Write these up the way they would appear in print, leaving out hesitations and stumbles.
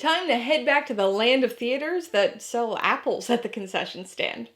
Time to head back to the land of theaters that sell apples at the concession stand.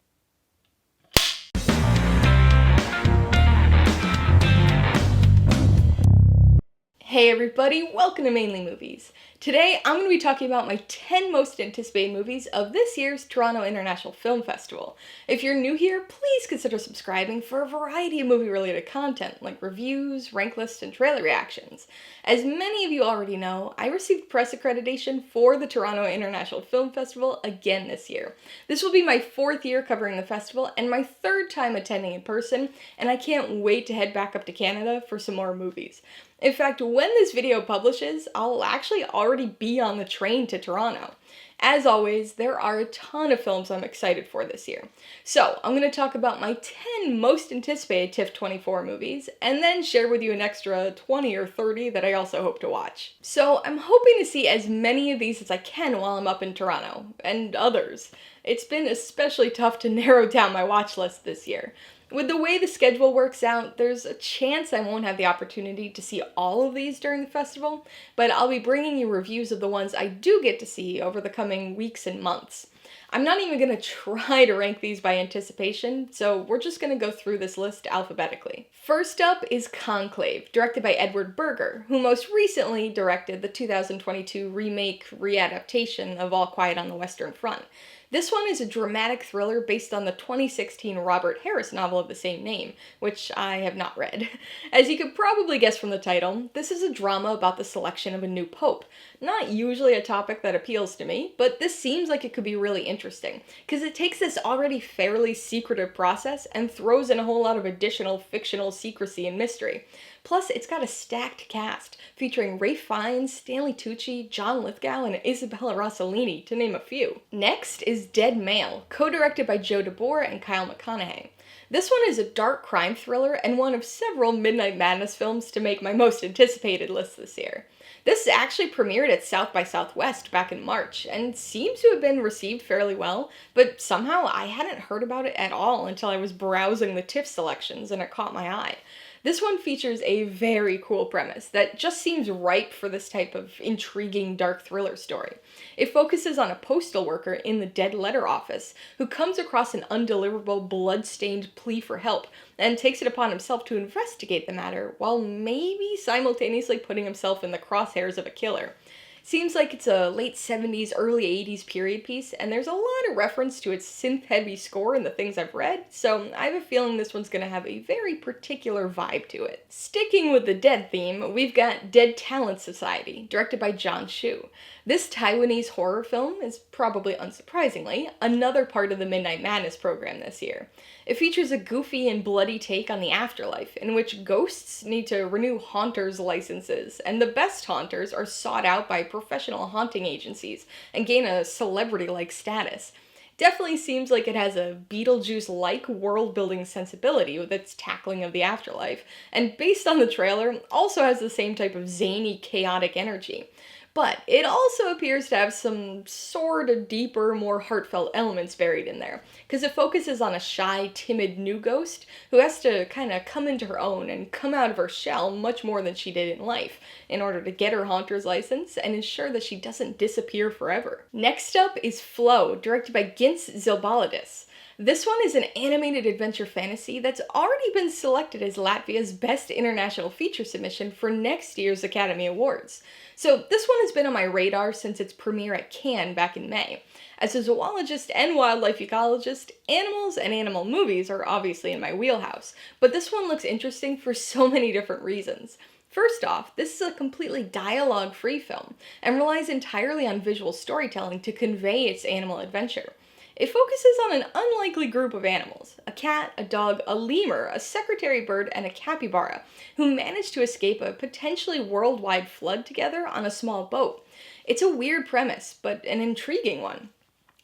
Hey everybody, welcome to Mainely Movies. Today I'm going to be talking about my 10 most anticipated movies of this year's Toronto International Film Festival. If you're new here, please consider subscribing for a variety of movie-related content like reviews, rank lists, and trailer reactions. As many of you already know, I received press accreditation for the Toronto International Film Festival again this year. This will be my 4th year covering the festival and my 3rd time attending in person, and I can't wait to head back up to Canada for some more movies. In fact, when this video publishes, I'll actually already be on the train to Toronto. As always, there are a ton of films I'm excited for this year. So, I'm going to talk about my 10 most anticipated TIFF 24 movies, and then share with you an extra 20 or 30 that I also hope to watch. So, I'm hoping to see as many of these as I can while I'm up in Toronto, and others. It's been especially tough to narrow down my watch list this year. With the way the schedule works out, there's a chance I won't have the opportunity to see all of these during the festival, but I'll be bringing you reviews of the ones I do get to see over the coming weeks and months. I'm not even going to try to rank these by anticipation, so we're just going to go through this list alphabetically. First up is Conclave, directed by Edward Berger, who most recently directed the 2022 readaptation of All Quiet on the Western Front. This one is a dramatic thriller based on the 2016 Robert Harris novel of the same name, which I have not read. As you could probably guess from the title, this is a drama about the selection of a new pope. Not usually a topic that appeals to me, but this seems like it could be really interesting, because it takes this already fairly secretive process and throws in a whole lot of additional fictional secrecy and mystery. Plus, it's got a stacked cast, featuring Ralph Fiennes, Stanley Tucci, John Lithgow, and Isabella Rossellini, to name a few. Next is Dead Male, co-directed by Joe DeBoer and Kyle McConaughey. This one is a dark crime thriller and one of several Midnight Madness films to make my most anticipated list this year. This actually premiered at South by Southwest back in March, and seems to have been received fairly well, but somehow I hadn't heard about it at all until I was browsing the TIFF selections and it caught my eye. This one features a very cool premise that just seems ripe for this type of intriguing dark thriller story. It focuses on a postal worker in the dead letter office who comes across an undeliverable blood-stained plea for help and takes it upon himself to investigate the matter while maybe simultaneously putting himself in the crosshairs of a killer. Seems like it's a late 70s, early 80s period piece, and there's a lot of reference to its synth-heavy score in the things I've read, so I have a feeling this one's gonna have a very particular vibe to it. Sticking with the dead theme, we've got Dead Talent Society, directed by John Chu. This Taiwanese horror film is, probably unsurprisingly, another part of the Midnight Madness program this year. It features a goofy and bloody take on the afterlife, in which ghosts need to renew haunters' licenses, and the best haunters are sought out by professional haunting agencies and gain a celebrity-like status. Definitely seems like it has a Beetlejuice-like world-building sensibility with its tackling of the afterlife, and based on the trailer, also has the same type of zany, chaotic energy. But it also appears to have some sort of deeper, more heartfelt elements buried in there, because it focuses on a shy, timid new ghost who has to kind of come into her own and come out of her shell much more than she did in life in order to get her haunter's license and ensure that she doesn't disappear forever. Next up is Flow, directed by Gints Zilbalidis. This one is an animated adventure fantasy that's already been selected as Latvia's Best International Feature Submission for next year's Academy Awards. So this one has been on my radar since its premiere at Cannes back in May. As a zoologist and wildlife ecologist, animals and animal movies are obviously in my wheelhouse, but this one looks interesting for so many different reasons. First off, this is a completely dialogue-free film, and relies entirely on visual storytelling to convey its animal adventure. It focuses on an unlikely group of animals, a cat, a dog, a lemur, a secretary bird, and a capybara, who manage to escape a potentially worldwide flood together on a small boat. It's a weird premise, but an intriguing one.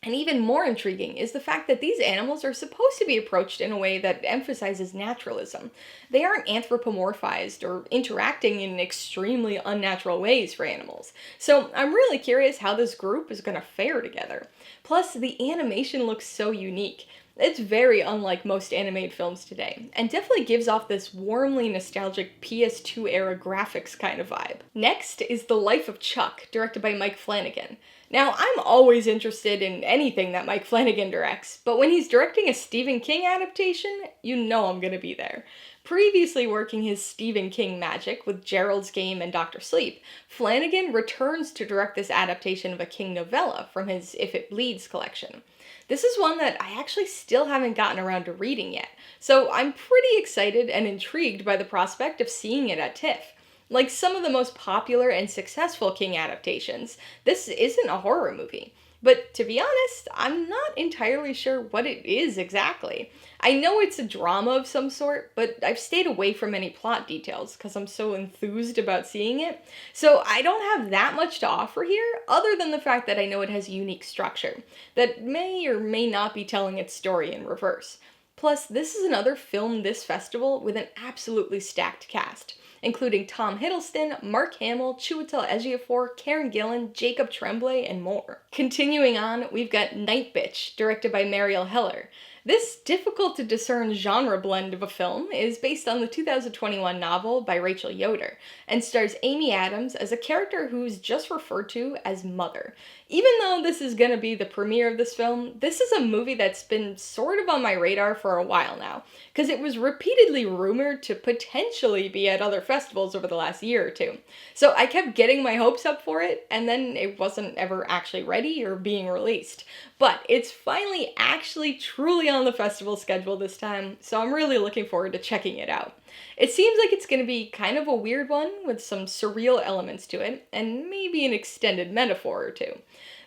And even more intriguing is the fact that these animals are supposed to be approached in a way that emphasizes naturalism. They aren't anthropomorphized or interacting in extremely unnatural ways for animals. So I'm really curious how this group is going to fare together. Plus, the animation looks so unique. It's very unlike most animated films today, and definitely gives off this warmly nostalgic PS2 era graphics kind of vibe. Next is The Life of Chuck, directed by Mike Flanagan. Now, I'm always interested in anything that Mike Flanagan directs, but when he's directing a Stephen King adaptation, you know I'm gonna be there. Previously working his Stephen King magic with Gerald's Game and Doctor Sleep, Flanagan returns to direct this adaptation of a King novella from his If It Bleeds collection. This is one that I actually still haven't gotten around to reading yet, so I'm pretty excited and intrigued by the prospect of seeing it at TIFF. Like some of the most popular and successful King adaptations, this isn't a horror movie. But to be honest, I'm not entirely sure what it is exactly. I know it's a drama of some sort, but I've stayed away from any plot details because I'm so enthused about seeing it. So I don't have that much to offer here, other than the fact that I know it has a unique structure that may or may not be telling its story in reverse. Plus, this is another film this festival with an absolutely stacked cast, including Tom Hiddleston, Mark Hamill, Chiwetel Ejiofor, Karen Gillan, Jacob Tremblay, and more. Continuing on, we've got Night Bitch, directed by Mariel Heller. This difficult-to-discern genre blend of a film is based on the 2021 novel by Rachel Yoder, and stars Amy Adams as a character who's just referred to as Mother. Even though this is gonna be the premiere of this film, this is a movie that's been sort of on my radar for a while now, because it was repeatedly rumored to potentially be at other festivals over the last year or two. So I kept getting my hopes up for it, and then it wasn't ever actually ready or being released. But it's finally actually truly on the festival schedule this time, so I'm really looking forward to checking it out. It seems like it's going to be kind of a weird one with some surreal elements to it, and maybe an extended metaphor or two.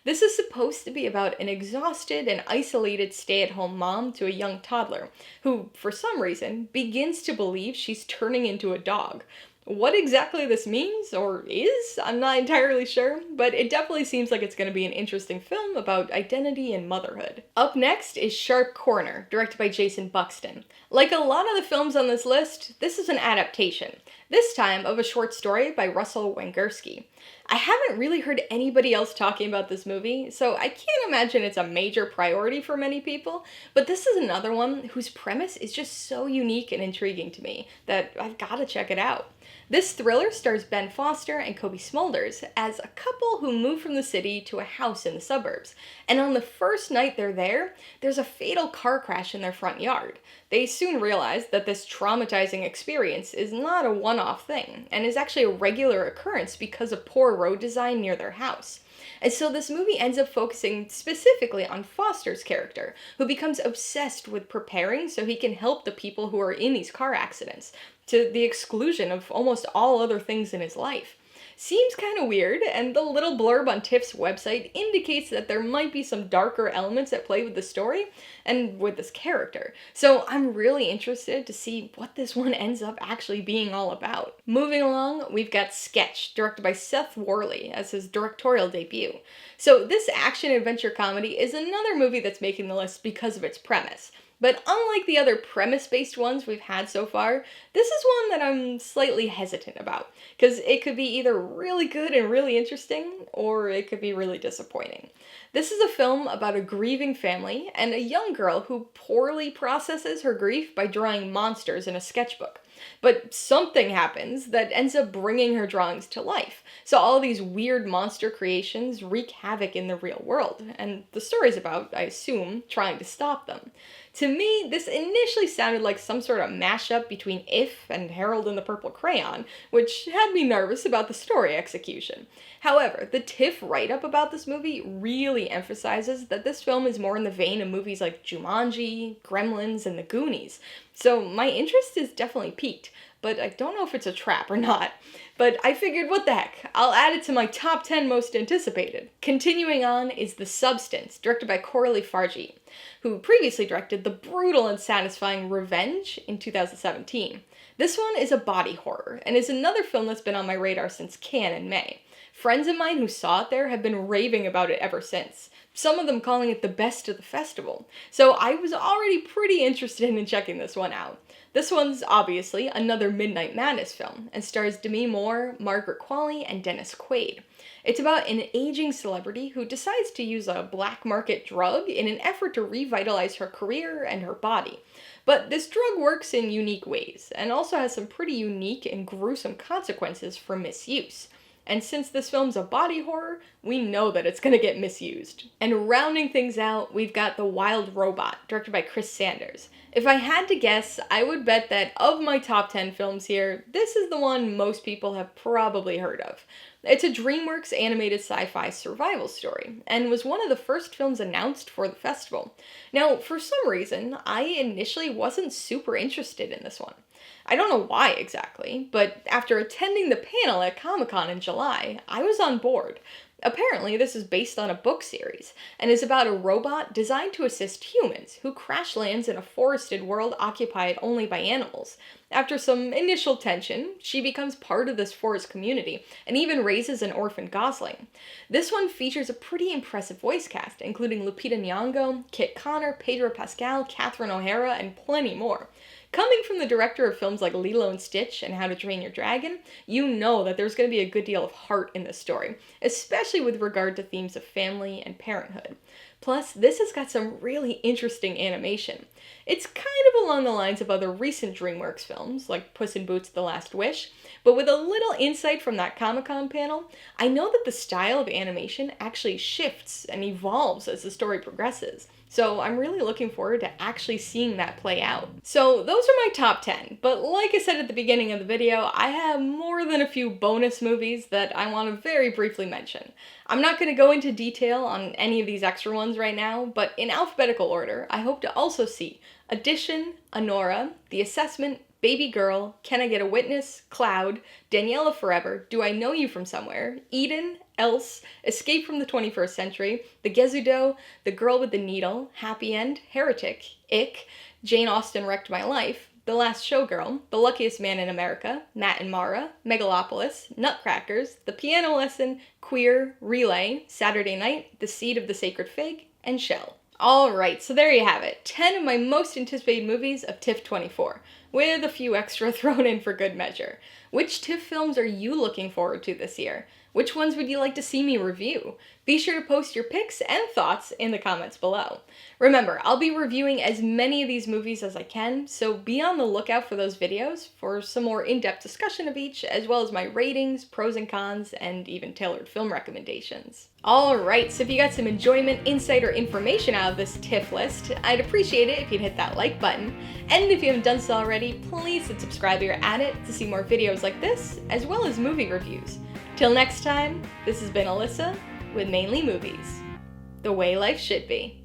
This is supposed to be about an exhausted and isolated stay-at-home mom to a young toddler, who, for some reason, begins to believe she's turning into a dog. What exactly this means, or is, I'm not entirely sure, but it definitely seems like it's going to be an interesting film about identity and motherhood. Up next is Sharp Corner, directed by Jason Buxton. Like a lot of the films on this list, this is an adaptation, this time of a short story by Russell Wangerski. I haven't really heard anybody else talking about this movie, so I can't imagine it's a major priority for many people, but this is another one whose premise is just so unique and intriguing to me that I've gotta check it out. This thriller stars Ben Foster and Kobe Smulders as a couple who move from the city to a house in the suburbs, and on the first night they're there, there's a fatal car crash in their front yard. They soon realize that this traumatizing experience is not a one-off thing, and is actually a regular occurrence because of poor road design near their house. And so this movie ends up focusing specifically on Foster's character, who becomes obsessed with preparing so he can help the people who are in these car accidents, to the exclusion of almost all other things in his life. Seems kind of weird, and the little blurb on TIFF's website indicates that there might be some darker elements at play with the story and with this character. So I'm really interested to see what this one ends up actually being all about. Moving along, we've got Sketch, directed by Seth Worley as his directorial debut. So this action-adventure comedy is another movie that's making the list because of its premise. But unlike the other premise-based ones we've had so far, this is one that I'm slightly hesitant about, because it could be either really good and really interesting, or it could be really disappointing. This is a film about a grieving family and a young girl who poorly processes her grief by drawing monsters in a sketchbook. But something happens that ends up bringing her drawings to life. So all these weird monster creations wreak havoc in the real world, and the story's about, I assume, trying to stop them. To me, this initially sounded like some sort of mashup between If and Harold and the Purple Crayon, which had me nervous about the story execution. However, the TIFF write-up about this movie really emphasizes that this film is more in the vein of movies like Jumanji, Gremlins, and The Goonies. So my interest is definitely piqued, but I don't know if it's a trap or not. But I figured, what the heck, I'll add it to my top 10 most anticipated. Continuing on is The Substance, directed by Coralie Fargi, who previously directed the brutal and satisfying Revenge in 2017. This one is a body horror, and is another film that's been on my radar since Cannes in May. Friends of mine who saw it there have been raving about it ever since, some of them calling it the best of the festival. So I was already pretty interested in checking this one out. This one's obviously another Midnight Madness film, and stars Demi Moore, Margaret Qualley, and Dennis Quaid. It's about an aging celebrity who decides to use a black market drug in an effort to revitalize her career and her body. But this drug works in unique ways, and also has some pretty unique and gruesome consequences for misuse. And since this film's a body horror, we know that it's gonna get misused. And rounding things out, we've got The Wild Robot, directed by Chris Sanders. If I had to guess, I would bet that of my top 10 films here, this is the one most people have probably heard of. It's a DreamWorks animated sci-fi survival story, and was one of the first films announced for the festival. Now, for some reason, I initially wasn't super interested in this one. I don't know why exactly, but after attending the panel at Comic-Con in July, I was on board. Apparently, this is based on a book series, and is about a robot designed to assist humans who crash lands in a forested world occupied only by animals. After some initial tension, she becomes part of this forest community, and even raises an orphan gosling. This one features a pretty impressive voice cast, including Lupita Nyong'o, Kit Connor, Pedro Pascal, Catherine O'Hara, and plenty more. Coming from the director of films like Lilo and Stitch and How to Train Your Dragon, you know that there's going to be a good deal of heart in this story, especially with regard to themes of family and parenthood. Plus, this has got some really interesting animation. It's kind of along the lines of other recent DreamWorks films, like Puss in Boots: The Last Wish, but with a little insight from that Comic-Con panel, I know that the style of animation actually shifts and evolves as the story progresses. So I'm really looking forward to actually seeing that play out. So those are my top 10, but like I said at the beginning of the video, I have more than a few bonus movies that I want to very briefly mention. I'm not going to go into detail on any of these extra ones right now, but in alphabetical order, I hope to also see Audition, Anora, The Assessment, Baby Girl, Can I Get a Witness, Cloud, Daniela Forever, Do I Know You From Somewhere, Eden, Else, Escape from the 21st Century, The Gezudo, The Girl with the Needle, Happy End, Heretic, Ick, Jane Austen Wrecked My Life, The Last Showgirl, The Luckiest Man in America, Matt and Mara, Megalopolis, Nutcrackers, The Piano Lesson, Queer, Relay, Saturday Night, The Seed of the Sacred Fig, and Shell. Alright, so there you have it, 10 of my most anticipated movies of TIFF 24, with a few extra thrown in for good measure. Which TIFF films are you looking forward to this year? Which ones would you like to see me review? Be sure to post your pics and thoughts in the comments below. Remember, I'll be reviewing as many of these movies as I can, so be on the lookout for those videos for some more in-depth discussion of each, as well as my ratings, pros and cons, and even tailored film recommendations. Alright, so if you got some enjoyment, insight, or information out of this TIFF list, I'd appreciate it if you'd hit that like button. And if you haven't done so already, please hit subscribe while you're at it to see more videos like this, as well as movie reviews. Till next time, this has been Alyssa with Mainly Movies, the way life should be.